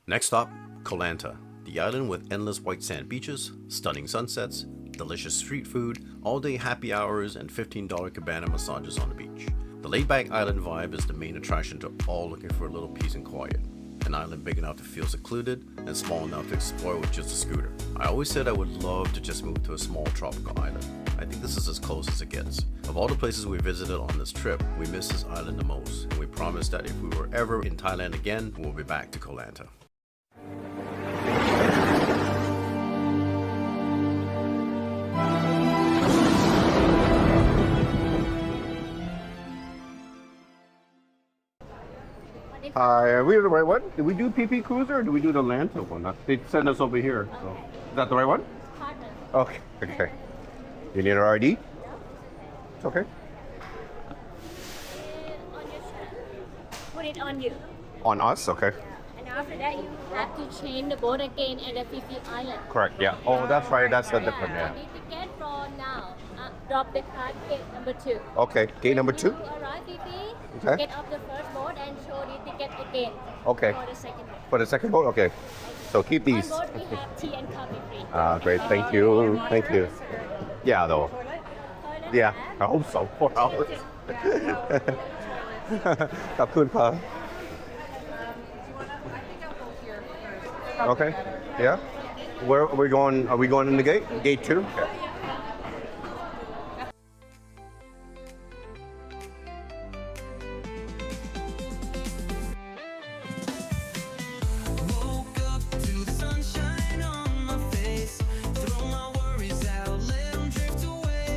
Next stop, Koh Lanta, the island with endless white sand beaches, stunning sunsets, delicious street food, all-day happy hours, and $15 cabana massages on the beach. The laid-back island vibe is the main attraction to all looking for a little peace and quiet. An island big enough to feel secluded and small enough to explore with just a scooter. I always said I would love to just move to a small tropical island. I think this is as close as it gets. Of all the places we visited on this trip, we miss this island the most, and we promised that if we were ever in Thailand again, we'll be back to Koh Lanta. Hi, are we the right one? Did we do PP Cruiser or do we do the Lanta one? They sent us over here. So. Okay. Is that the right one? Partner. Okay. Okay. You need our ID? It's okay. On your strap. Put it on you. On us? Okay. And after that, you have to change the boat again at the Phi Island. Correct. Yeah. Oh, that's right. That's the different. You Yeah. need to get from now. Drop the card gate number 2. Okay. Gate number 2. When you arrive Phi, Okay. get off the first boat and show the ticket again. Okay. For the second boat. For the second boat? Okay. So keep On these. boat, we have tea and coffee free. Great. Thank you. Thank you. Yeah, though. Toilet Yeah. have. I hope so. 4 hours. ขอบคุณครับ Okay. Yeah. Where are we going? Are we going in the gate? Gate 2? Okay. Woke up to the sunshine on my face. Throw my worries out, let them drift away.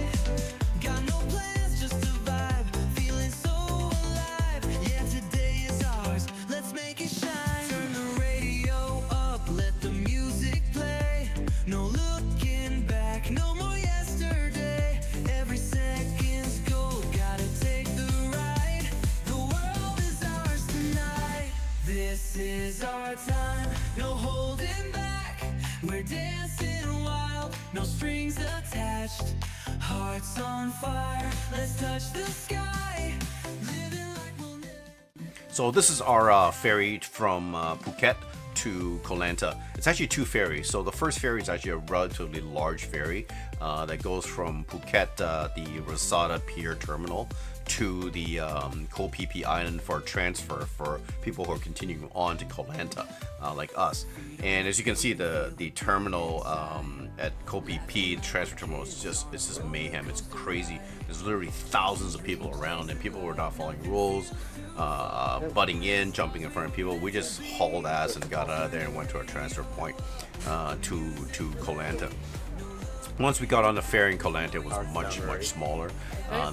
Got no plans, just a vibe. Feeling so alive. Yeah, today is ours. Let's make it shine. Turn the radio up, let the music play. No looking back, no more yesterday. Every second's gold, gotta take the ride. The world is ours tonight. This is our time, no holding back. We're dancing wild, no strings attached. Hearts on fire, let's touch the sky. Living like we'll never. So this is our ferry from Phuket to Koh Lanta. It's actually 2 ferries. So the first ferry is actually a relatively large ferry that goes from Phuket, the Rasada Pier Terminal, to the Koh Phi Island for transfer for people who are continuing on to Koh Lanta, like us. And as you can see, the terminal at Koh Phi transfer terminal is just mayhem. It's crazy. There's literally thousands of people around, and people were not following rules, butting in, jumping in front of people. We just hauled ass and got out of there and went to our transfer point to Koh Lanta. Once we got on the ferry in Koh Lanta, it was much smaller.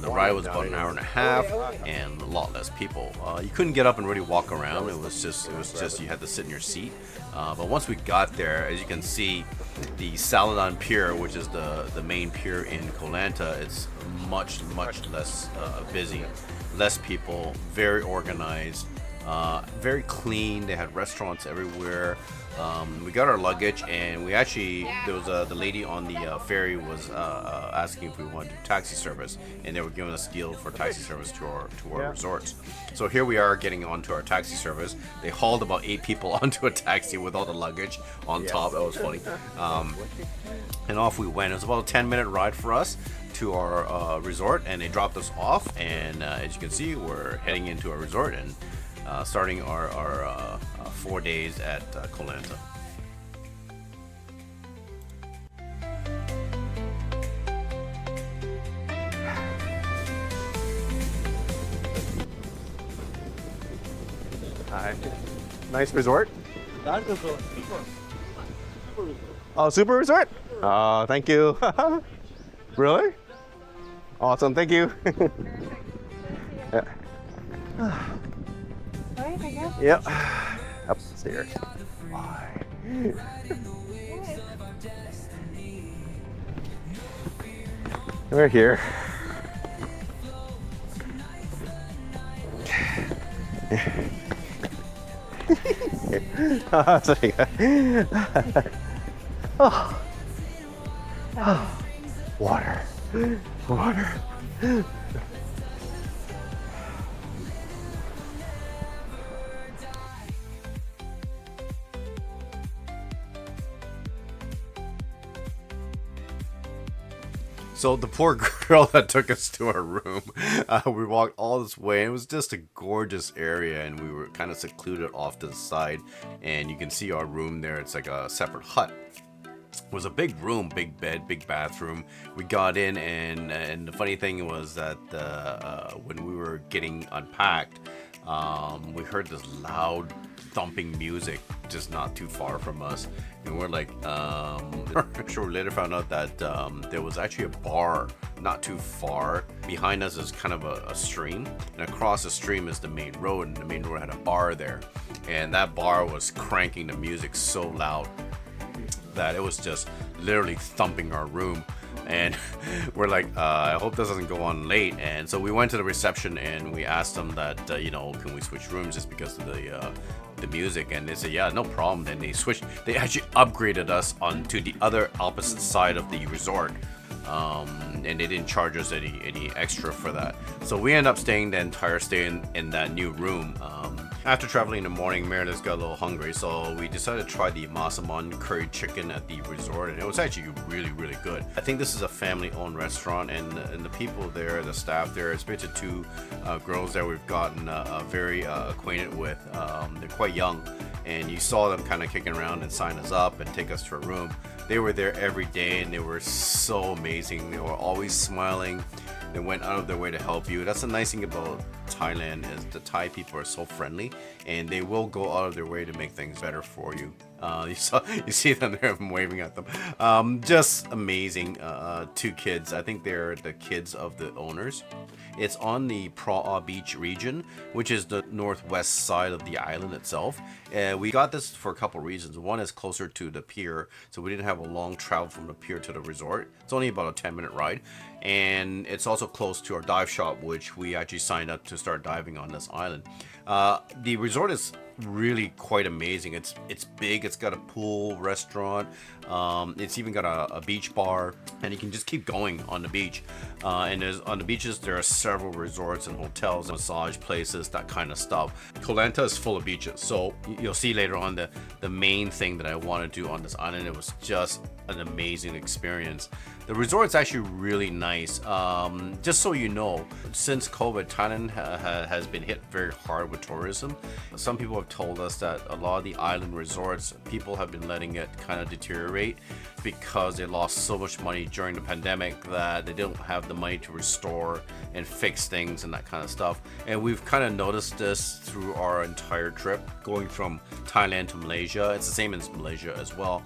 The ride was about an hour and a half, and a lot less people. You couldn't get up and really walk around. It was just you had to sit in your seat. But once we got there, as you can see, the Saladan Pier, which is the main pier in Koh Lanta, it's much less busy, less people, very organized, very clean. They had restaurants everywhere. We got our luggage, and we actually, there was the lady on the ferry was asking if we wanted to do taxi service, and they were giving us a deal for taxi service to our resorts. So here we are getting onto our taxi service. They hauled about 8 people onto a taxi with all the luggage on top. That was funny. And off we went. It was about a 10-minute ride for us to our resort, and they dropped us off, and as you can see, we're heading into our resort and starting our 4 days at Koh Lanta. Hi. Nice resort. Oh, super resort? Oh, thank you. Really? Awesome, thank you. Yeah. Yep. Upstairs. Why? We're here. Sorry. Oh. Oh. Water. Water. So the poor girl that took us to our room, we walked all this way. And it was just a gorgeous area, and we were kind of secluded off to the side. And you can see our room there. It's like a separate hut. It was a big room, big bed, big bathroom. We got in, and the funny thing was that when we were getting unpacked, we heard this loud thumping music just not too far from us, and we're like, sure, we later found out that there was actually a bar not too far behind us. Is kind of a stream, and across the stream is the main road, and the main road had a bar there, and that bar was cranking the music so loud that it was just literally thumping our room. And we're like, I hope this doesn't go on late. And so we went to the reception and we asked them that, you know, can we switch rooms just because of the music? And they said, yeah, no problem. Then they switched. They actually upgraded us onto the other opposite side of the resort. And they didn't charge us any extra for that. So we ended up staying the entire stay in that new room. After traveling in the morning, Meredith got a little hungry, so we decided to try the masaman curry chicken at the resort, and it was actually really, really good. I think this is a family-owned restaurant, and the people there, the staff there, especially two girls that we've gotten very acquainted with. They're quite young, and you saw them kind of kicking around and sign us up and take us to a room. They were there every day, and they were so amazing. They were always smiling. They went out of their way to help you. That's the nice thing about Thailand, is the Thai people are so friendly, and they will go out of their way to make things better for you. You see them there, I'm waving at them. Just amazing. Two kids. I think they're the kids of the owners. It's on the Pra'a Beach region, which is the northwest side of the island itself. We got this for a couple reasons. One is closer to the pier, so we didn't have a long travel from the pier to the resort. It's only about a 10-minute ride. And it's also close to our dive shop, which we actually signed up to start diving on this island. The resort is really quite amazing. It's big. It's got a pool, restaurant. It's even got a beach bar, and you can just keep going on the beach. And on the beaches, there are several resorts and hotels, massage places, that kind of stuff. Koh Lanta is full of beaches, so you'll see later on the main thing that I want to do on this island. It was just an amazing experience. The resort's actually really nice. Just so you know, since COVID, Thailand has been hit very hard with tourism. Some people have told us that a lot of the island resorts, people have been letting it kind of deteriorate because they lost so much money during the pandemic that they don't have the money to restore and fix things and that kind of stuff. And we've kind of noticed this through our entire trip, going from Thailand to Malaysia. It's the same as Malaysia as well.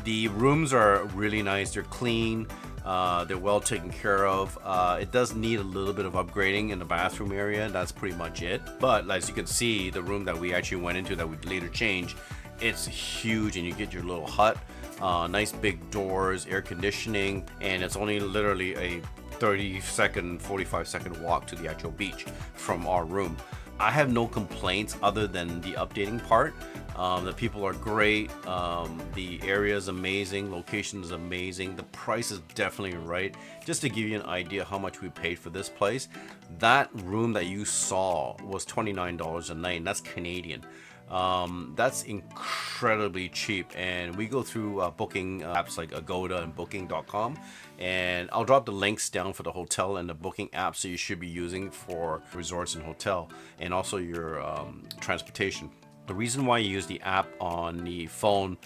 The rooms are really nice. They're clean. They're well taken care of. It does need a little bit of upgrading in the bathroom area. That's pretty much it. But as you can see, the room that we actually went into that we later changed, it's huge, and you get your little hut. Nice big doors, air conditioning, and it's only literally a 30-second, 45-second walk to the actual beach from our room. I have no complaints other than the updating part. The people are great. The area is amazing. Location is amazing. The price is definitely right. Just to give you an idea how much we paid for this place, that room that you saw was $29 a night, and that's Canadian. That's incredibly cheap, and we go through booking apps like Agoda and booking.com, and I'll drop the links down for the hotel and the booking apps that you should be using for resorts and hotel, and also your transportation. The reason why you use the app on the phone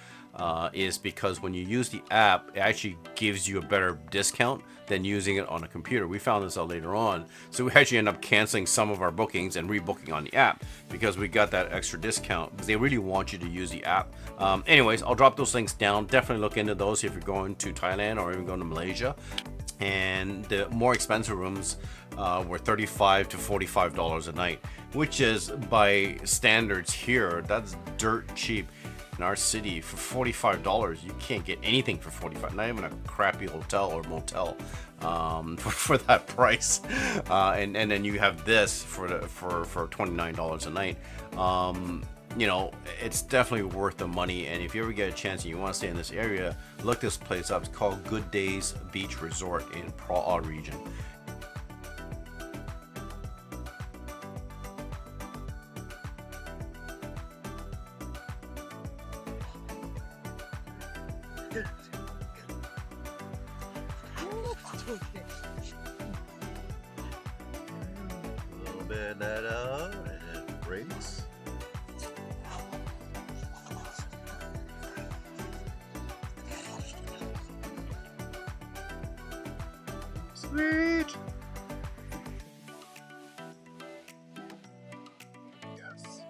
is because when you use the app, it actually gives you a better discount than using it on a computer. We found this out later on, so we actually end up canceling some of our bookings and rebooking on the app because we got that extra discount, because they really want you to use the app. Anyways, I'll drop those links down. Definitely look into those if you're going to Thailand or even going to Malaysia. And the more expensive rooms were $35 to $45 a night, which is, by standards here, that's dirt cheap. In our city, for $45, you can't get anything for $45. Not even a crappy hotel or motel for that price. And then you have this for $29 a night. You know, it's definitely worth the money. And if you ever get a chance and you want to stay in this area, look this place up. It's called Good Days Beach Resort in Pra'a region. A little bit of that out and brakes. Sweet. Yes.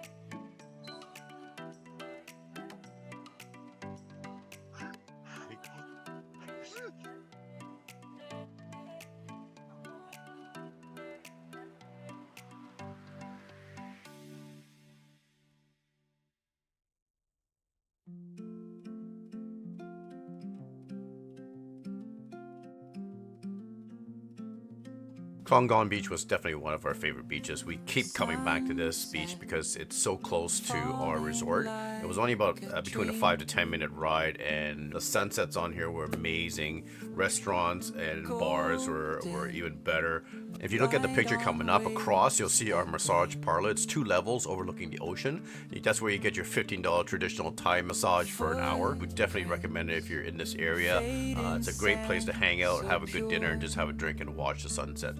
Klonggon Beach was definitely one of our favorite beaches. We keep coming back to this beach because it's so close to our resort. It was only about between a 5 to 10 minute ride, and the sunsets on here were amazing. Restaurants and bars were even better. If you look at the picture coming up across, you'll see our massage parlor. It's 2 levels overlooking the ocean. That's where you get your $15 traditional Thai massage for an hour. We definitely recommend it if you're in this area. It's a great place to hang out, have a good dinner, and just have a drink and watch the sunset.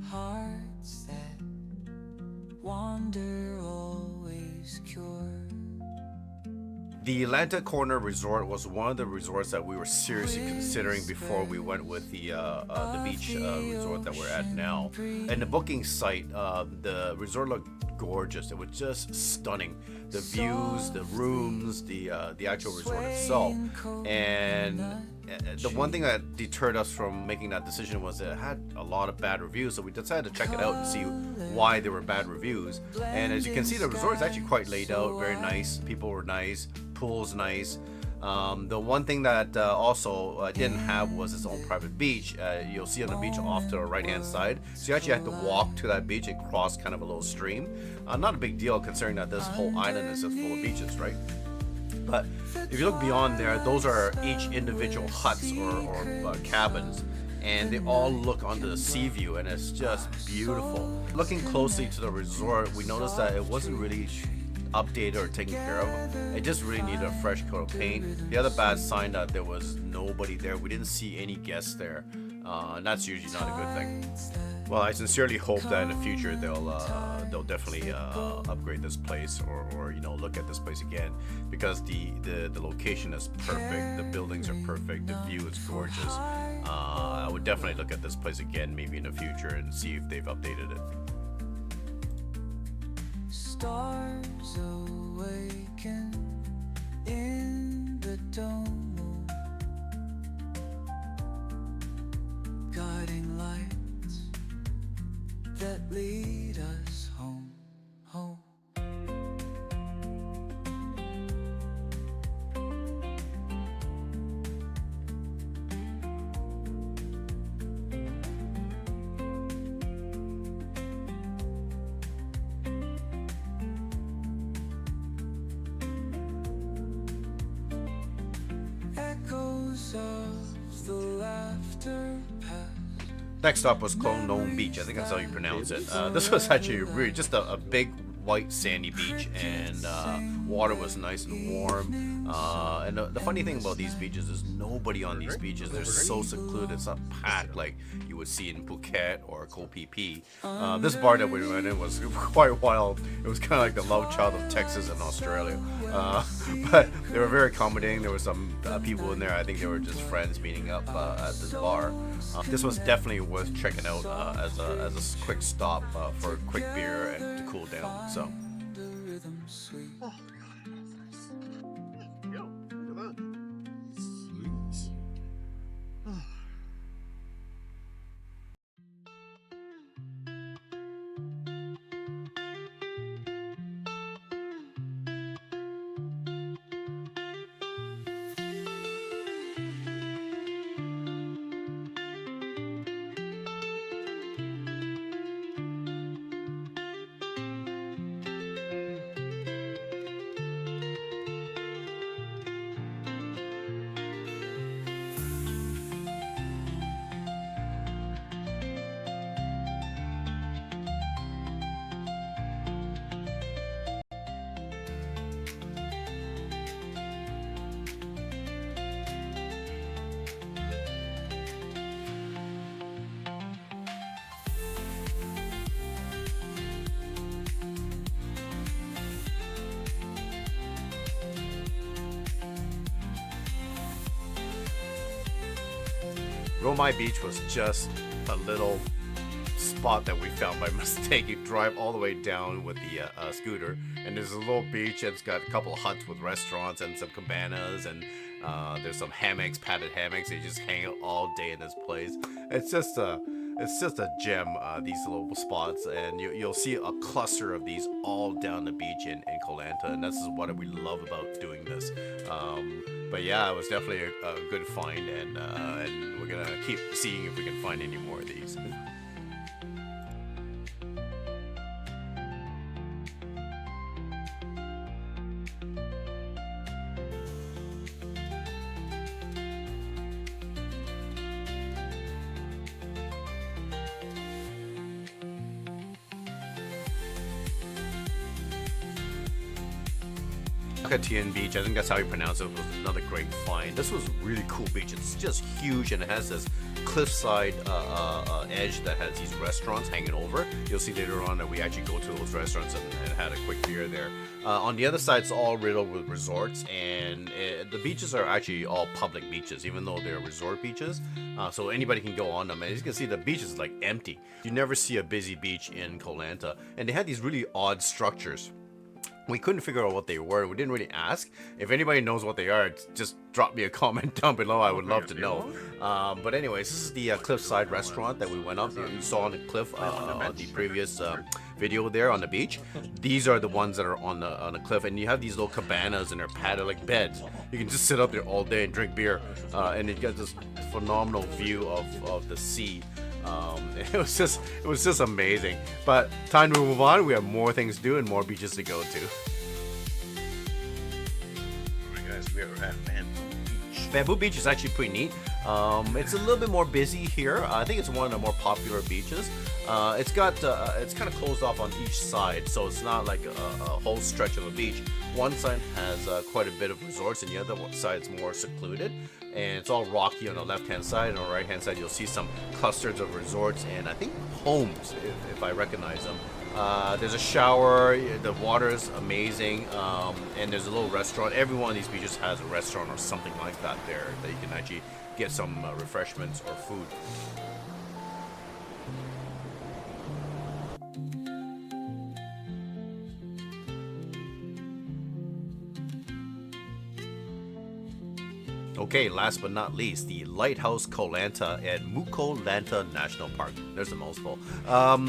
Hearts that wander always cure. The Lanta Corner Resort was one of the resorts that we were seriously considering before we went with the beach resort that we're at now. And the booking site, the resort looked gorgeous. It was just stunning. The views, the rooms, the actual resort itself. And the one thing that deterred us from making that decision was that it had a lot of bad reviews, so we decided to check it out and see why there were bad reviews. And as you can see, the resort is actually quite laid out, very nice. People were nice, pool's nice. The one thing that also didn't have was its own private beach. You'll see on the beach off to the right hand side, so you actually have to walk to that beach and cross kind of a little stream. Not a big deal considering that this whole island is just full of beaches, right? But if you look beyond there, those are each individual huts or cabins, and they all look onto the sea view, and it's just beautiful. Looking closely to the resort, we noticed that it wasn't really updated or taken care of. It just really needed a fresh coat of paint. The other bad sign that there was nobody there. We didn't see any guests there, and that's usually not a good thing. Well, I sincerely hope that in the future they'll definitely upgrade this place or look at this place again, because the location is perfect, the buildings are perfect, the view is gorgeous. I would definitely look at this place again maybe in the future and see if they've updated it. Stars awaken in the dome, guiding lights that lead us home, home. Echoes of the laughter past. Next up was Koh Lanta Beach. I think that's how you pronounce it. This was actually really just a big white sandy beach, and water was nice and warm. And the funny thing about these beaches is nobody on these beaches. They're so secluded. It's not packed like you would see in Phuket or Koh Phi Phi. This bar that we went in was quite wild. It was kind of like the love child of Texas and Australia. But they were very accommodating. There were some people in there. I think they were just friends meeting up at this bar. This was definitely worth checking out as a quick stop for a quick beer and to cool down. So. Romai Beach was just a little spot that we found by mistake. You drive all the way down with the scooter, and there's a little beach, and it's got a couple of huts with restaurants and some cabanas, and there's some hammocks, padded hammocks. You just hang out all day in this place. It's just a gem, these little spots, and you'll see a cluster of these all down the beach in Koh Lanta, and this is what we love about doing this. But yeah, it was definitely a good find, and we're gonna keep seeing if we can find any more of these. Sakatian Beach, I think that's how you pronounce it, was another great find. This was a really cool beach. It's just huge, and it has this cliffside edge that has these restaurants hanging over. You'll see later on that we actually go to those restaurants and had a quick beer there. On the other side, it's all riddled with resorts, and the beaches are actually all public beaches, even though they're resort beaches. So anybody can go on them, and as you can see, the beach is like empty. You never see a busy beach in Koh Lanta, and they had these really odd structures. We couldn't figure out what they were. We didn't really ask. If anybody knows what they are, just drop me a comment down below. I would love to know. But anyways, this is the cliffside restaurant that we went up. You saw on the cliff on the previous video there on the beach. These are the ones that are on the cliff, and you have these little cabanas, and they're padded like beds. You can just sit up there all day and drink beer, and it got this phenomenal view of the sea. It was just amazing. But time to move on. We have more things to do and more beaches to go to. Alright guys, we are at Bamboo Beach. Bamboo Beach is actually pretty neat. It's a little bit more busy here. I think it's one of the more popular beaches. It's kind of closed off on each side, so it's not like a whole stretch of a beach. One side has quite a bit of resorts, and the other side is more secluded. And it's all rocky on the left-hand side, and on the right-hand side you'll see some clusters of resorts and I think homes, if I recognize them. There's a shower, the water is amazing, and there's a little restaurant. Every one of these beaches has a restaurant or something like that there that you can actually get some refreshments or food. Okay, last but not least, the Lighthouse Koh Lanta at Koh Lanta National Park. There's the mouthful.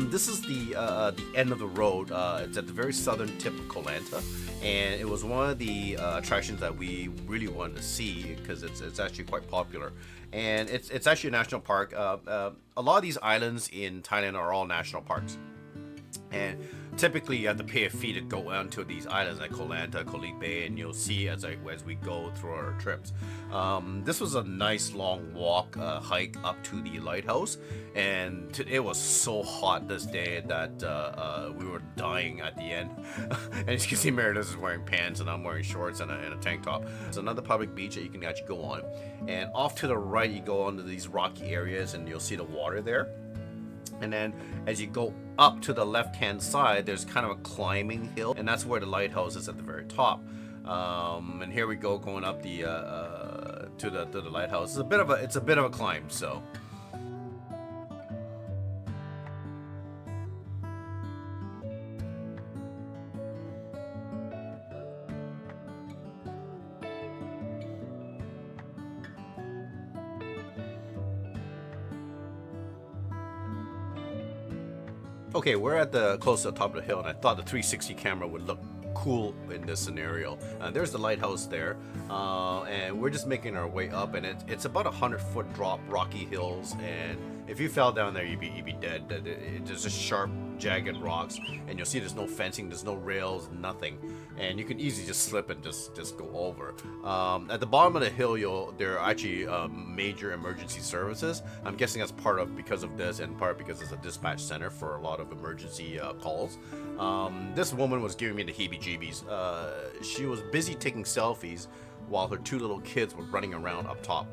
This is the end of the road. It's at the very southern tip of Koh Lanta, and it was one of the attractions that we really wanted to see because it's actually quite popular. And it's actually a national park. A lot of these islands in Thailand are all national parks. And typically you have to pay a fee to go onto these islands like Koh Lanta, Koh Bay, and you'll see as we go through our trips. This was a nice long walk, hike up to the lighthouse, and it was so hot this day that we were dying at the end. And as you can see, Meredith is wearing pants and I'm wearing shorts and a tank top. It's another public beach that you can actually go on. And off to the right, you go onto these rocky areas and you'll see the water there. And then as you go up to the left-hand side, there's kind of a climbing hill, and that's where the lighthouse is at the very top. And here we go going up the to the lighthouse. It's a bit of a climb, so. Okay, we're at close to the top of the hill, and I thought the 360 camera would look cool in this scenario. There's the lighthouse there, and we're just making our way up, and it's about 100-foot drop, rocky hills, and if you fell down there, you'd be dead. There's just sharp, jagged rocks, and you'll see there's no fencing, there's no rails, nothing, and you can easily just slip and just go over. At the bottom of the hill, there are actually major emergency services. I'm guessing that's because of this, and part because it's a dispatch center for a lot of emergency calls. This woman was giving me the heebie-jeebies. She was busy taking selfies while her two little kids were running around up top.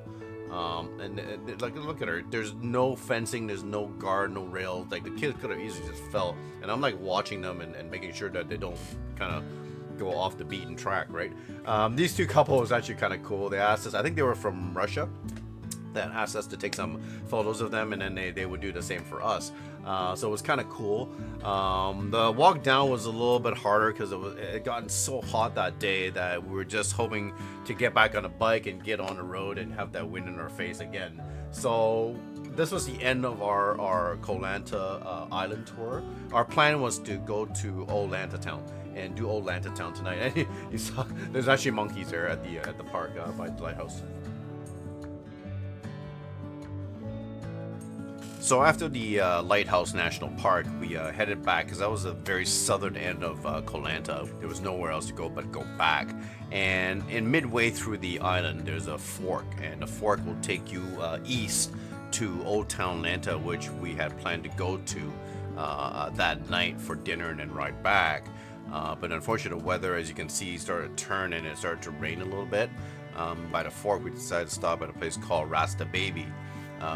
And like, look at her. There's no fencing, there's no guard, no rails. Like, the kids could have easily just fell. And I'm like watching them and making sure that they don't kind of go off the beaten track, right? These two couples was actually kind of cool. They asked us, I think they were from Russia. that asked us to take some photos of them, and then they would do the same for us. So it was kind of cool. The walk down was a little bit harder because it had gotten so hot that day that we were just hoping to get back on a bike and get on the road and have that wind in our face again. So this was the end of our Koh Lanta island tour. Our plan was to go to Old Lanta Town and do Old Lanta Town tonight. And you saw there's actually monkeys there at the park by the Lighthouse. So after the Lighthouse National Park, we headed back because that was the very southern end of Koh Lanta. There was nowhere else to go but go back. And in midway through the island, there's a fork, and the fork will take you east to Old Town Lanta, which we had planned to go to that night for dinner and then ride back. But unfortunately, the weather, as you can see, started to turn and it started to rain a little bit. By the fork, we decided to stop at a place called Rasta Baby,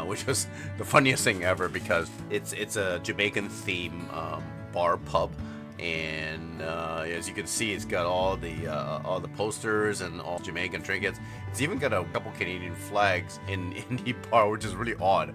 which was the funniest thing ever because it's a Jamaican theme bar pub, and as you can see, it's got all the posters and all Jamaican trinkets. It's even got a couple Canadian flags in the bar, which is really odd.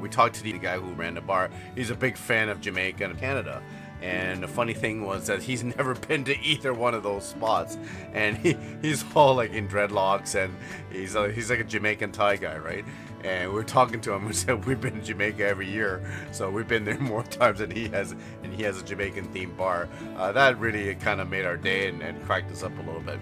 We talked to the guy who ran the bar. He's a big fan of Jamaica and Canada. And the funny thing was that he's never been to either one of those spots, and he's all like in dreadlocks, and he's like a Jamaican Thai guy, right? And we're talking to him. We said we've been to Jamaica every year, so we've been there more times than he has, and he has a Jamaican themed bar. That really kind of made our day and cracked us up a little bit.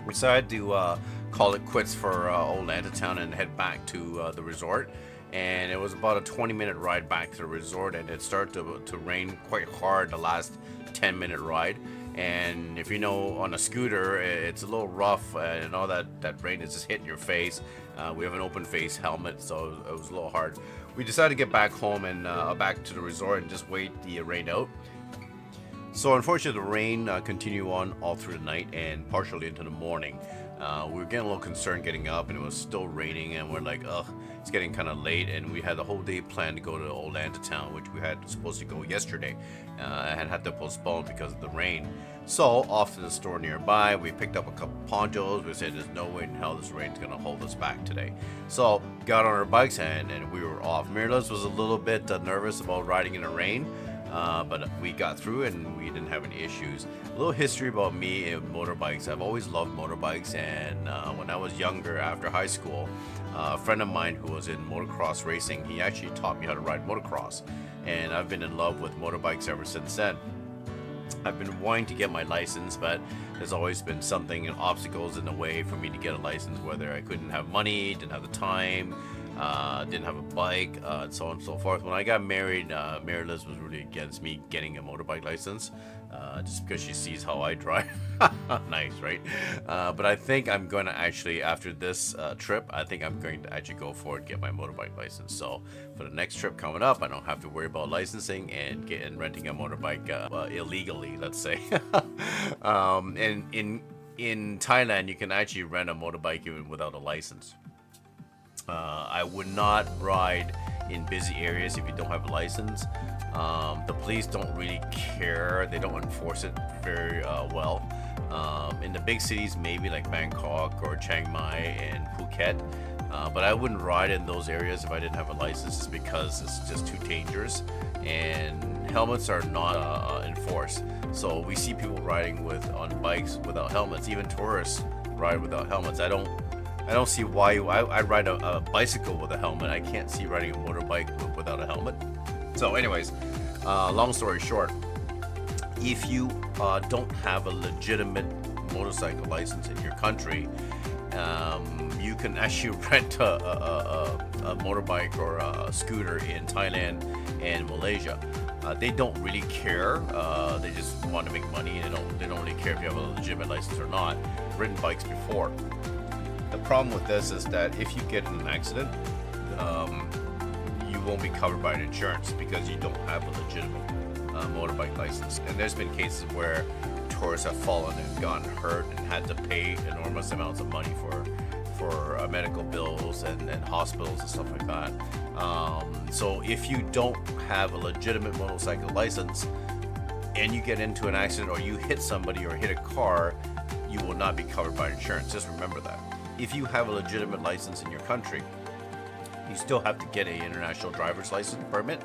We decided to call it quits for Old Lanta Town and head back to the resort. And it was about a 20-minute ride back to the resort, and it started to rain quite hard the last 10-minute ride. And if you know, on a scooter, it's a little rough, and all that rain is just hitting your face. We have an open face helmet, so it was a little hard. We decided to get back home and back to the resort and just wait the rain out. So unfortunately, the rain continued on all through the night and partially into the morning. We were getting a little concerned getting up, and it was still raining, and we're like, ugh, it's getting kind of late. And we had the whole day planned to go to Old Lanta Town, which we had supposed to go yesterday, and had to postpone because of the rain. So off to the store nearby, we picked up a couple ponchos. We said there's no way in hell this rain's gonna hold us back today. So got on our bikes and we were off. Mirla's was a little bit nervous about riding in the rain. But we got through it and we didn't have any issues. A little history about me and motorbikes. I've always loved motorbikes, and when I was younger, after high school, a friend of mine who was in motocross racing, he actually taught me how to ride motocross, and I've been in love with motorbikes ever since then. I've been wanting to get my license, but there's always been something and obstacles in the way for me to get a license, whether I couldn't have money, didn't have the time, didn't have a bike, and so on and so forth. When I got married, Mary Liz was really against me getting a motorbike license, just because she sees how I drive. Nice, right? But I think I'm going to actually, after this trip, I think I'm going to actually go forward and get my motorbike license. So for the next trip coming up, I don't have to worry about licensing and renting a motorbike illegally, let's say. And in Thailand, you can actually rent a motorbike even without a license. I would not ride in busy areas if you don't have a license. The police don't really care. They don't enforce it very well. In the big cities, maybe like Bangkok or Chiang Mai and Phuket, but I wouldn't ride in those areas if I didn't have a license, just because it's just too dangerous, and helmets are not enforced. So we see people riding on bikes without helmets. Even tourists ride without helmets. I don't see why I ride a bicycle with a helmet. I can't see riding a motorbike without a helmet. So anyways, long story short, if you don't have a legitimate motorcycle license in your country, you can actually rent a motorbike or a scooter in Thailand and Malaysia. They don't really care. They just want to make money, and they don't really care if you have a legitimate license or not. I've ridden bikes before. The problem with this is that if you get in an accident, you won't be covered by an insurance because you don't have a legitimate motorbike license. And there's been cases where tourists have fallen and gotten hurt and had to pay enormous amounts of money for medical bills and hospitals and stuff like that. So if you don't have a legitimate motorcycle license and you get into an accident or you hit somebody or hit a car, you will not be covered by insurance. Just remember that. If you have a legitimate license in your country, you still have to get a international driver's license permit,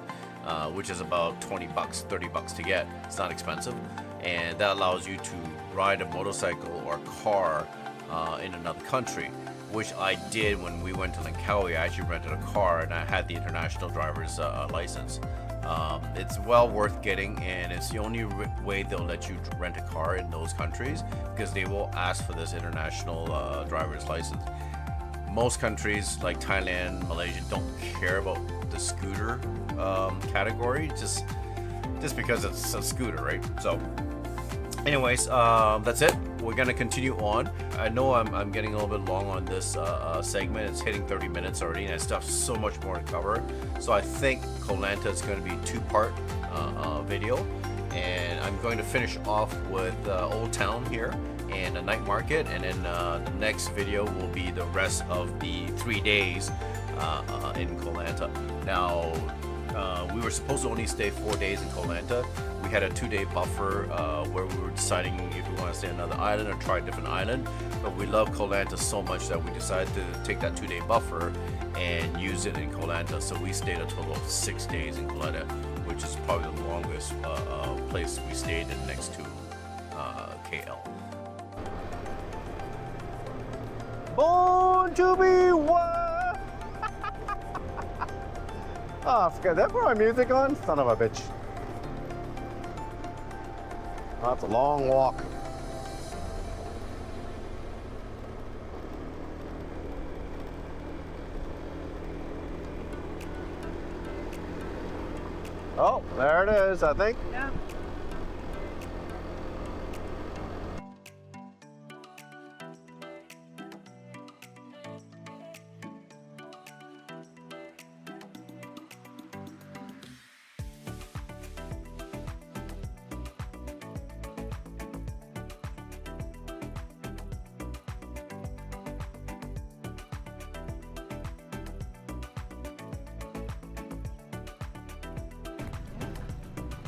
which is about 20 bucks, 30 bucks to get. It's not expensive, and that allows you to ride a motorcycle or car in another country, which I did when we went to Langkawi. I actually rented a car and I had the international driver's license. It's well worth getting, and it's the only way they'll let you rent a car in those countries, because they will ask for this international driver's license. Most countries like Thailand, Malaysia don't care about the scooter category, just because it's a scooter, right? So anyways, that's it. We're gonna continue on. I know I'm getting a little bit long on this segment. It's hitting 30 minutes already, and I still have so much more to cover. So I think Koh Lanta is going to be a two-part video, and I'm going to finish off with Old Town here and the night market, and then the next video will be the rest of the 3 days in Koh Lanta. Now, we were supposed to only stay 4 days in Koh Lanta. We had a 2-day buffer where we were deciding if we want to stay on another island or try a different island. But we love Koh Lanta so much that we decided to take that 2-day buffer and use it in Koh Lanta. So we stayed a total of 6 days in Koh Lanta, which is probably the longest place we stayed in next to KL. Born to be wild. Oh, forget that. Put my music on. Son of a bitch. Oh, that's a long walk. Oh, there it is, I think. Yeah.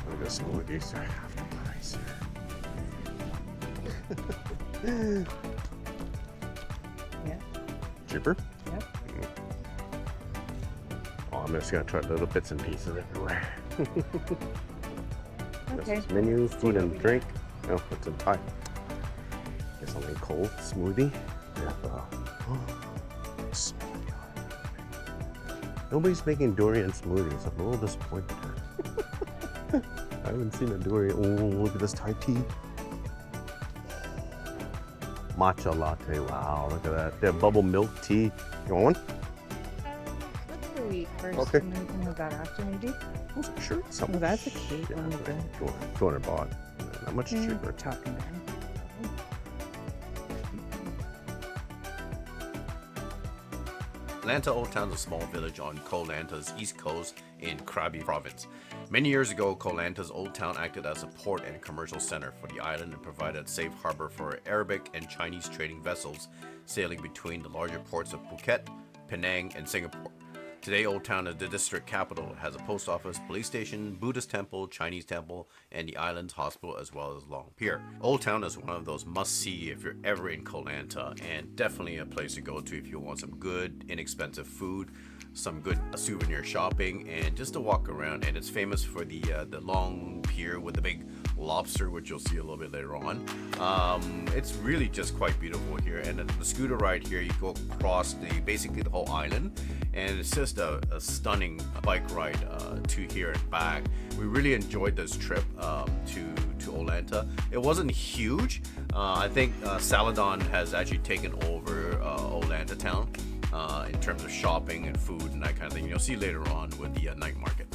Look at this smoothies. I have to nice Yeah. Cheaper? Yep. Oh, I'm just gonna try little bits and pieces everywhere. Okay. This is menu, food and drink. Oh, it's in Thai. Get something cold, smoothie. Yeah. Smoothie. Nobody's making durian smoothies. I'm a little disappointed. I haven't seen a durian. Oh, look at this Thai tea. Matcha latte. Wow, look at that. They have bubble milk tea. You want one? Let's go eat first, Okay. and then we can have that after, maybe. Sure. Oh, that's a cute one. Yeah, 200 baht. Not much Yeah, cheaper. we're talking down. Lanta Old Town is a small village on Koh Lanta's east coast in Krabi province. Many years ago, Koh Lanta's Old Town acted as a port and commercial center for the island and provided a safe harbor for Arabic and Chinese trading vessels sailing between the larger ports of Phuket, Penang, and Singapore. Today, Old Town is the district capital. It has a post office, police station, Buddhist temple, Chinese temple, and the island's hospital, as well as Long Pier. Old Town is one of those must-see if you're ever in Koh Lanta, and definitely a place to go to if you want some good, inexpensive food, some good souvenir shopping, and just to walk around. And it's famous for the Long Pier with the big lobster, which you'll see a little bit later on. It's really just quite beautiful here, and the scooter ride here, you go across basically the whole island, and it's just a stunning bike ride to here and back. We really enjoyed this trip to Old Lanta. It wasn't huge. I think Saladan has actually taken over Old Lanta town in terms of shopping and food and that kind of thing. You'll see later on with the night market.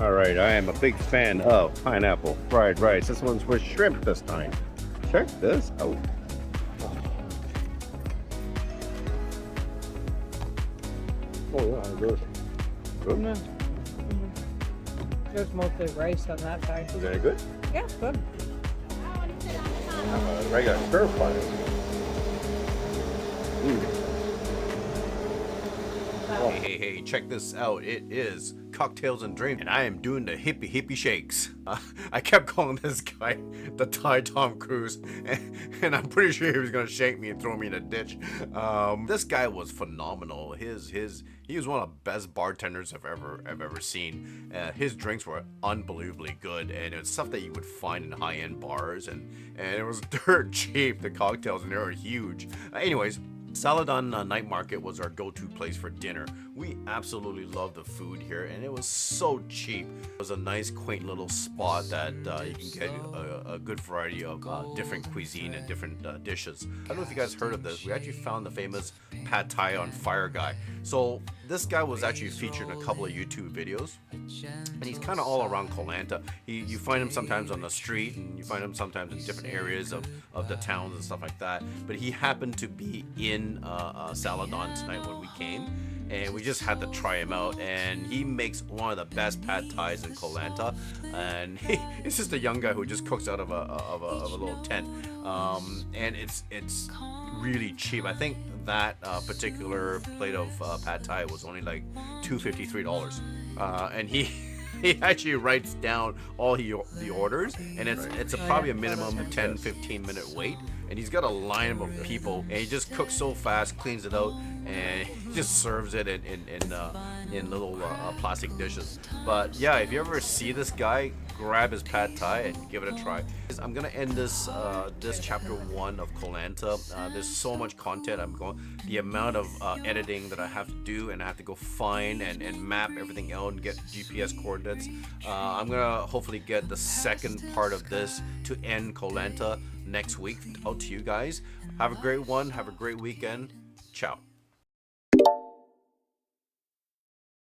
All right, I am a big fan of pineapple fried rice. This one's with shrimp this time. Check this out. Oh yeah, good. Good. No. There's mostly rice on that side. Is that good? Yeah, good. Regular stir fry. Hey, check this out. It is Cocktails and Dreams, and I am doing the hippie shakes. I kept calling this guy the Thai Tom Cruise, and I'm pretty sure he was gonna shake me and throw me in a ditch. This guy was phenomenal. He was one of the best bartenders I've ever seen. His drinks were unbelievably good, and it's stuff that you would find in high-end bars, and it was dirt cheap. The cocktails, and they were huge. Anyways. Saladan Night Market was our go-to place for dinner. We absolutely loved the food here, and it was so cheap. It was a nice, quaint little spot that you can get a good variety of different cuisine and different dishes. I don't know if you guys heard of this. We actually found the famous Pad Thai on Fire guy. So this guy was actually featured in a couple of YouTube videos, and he's kind of all around Koh Lanta. You find him sometimes on the street, and you find him sometimes in different areas of the towns and stuff like that. But he happened to be in Saladan tonight when we came, and we just had to try him out. And he makes one of the best pad thais in Koh Lanta, and it's just a young guy who just cooks out of a little tent, and it's really cheap. I think that particular plate of pad thai was only like $253, and he actually writes down all the orders, and it's probably a minimum 10-15 minute wait, and he's got a line of people, and he just cooks so fast, cleans it out, and he just serves it in little plastic dishes. But yeah, if you ever see this guy, grab his pad thai and give it a try. I'm gonna end this chapter 1 of Koh Lanta. There's so much content. The amount of editing that I have to do, and I have to go find and map everything out and get GPS coordinates. I'm gonna hopefully get the second part of this to end Koh Lanta next week out to you guys. Have a great one. Have a great weekend. Ciao.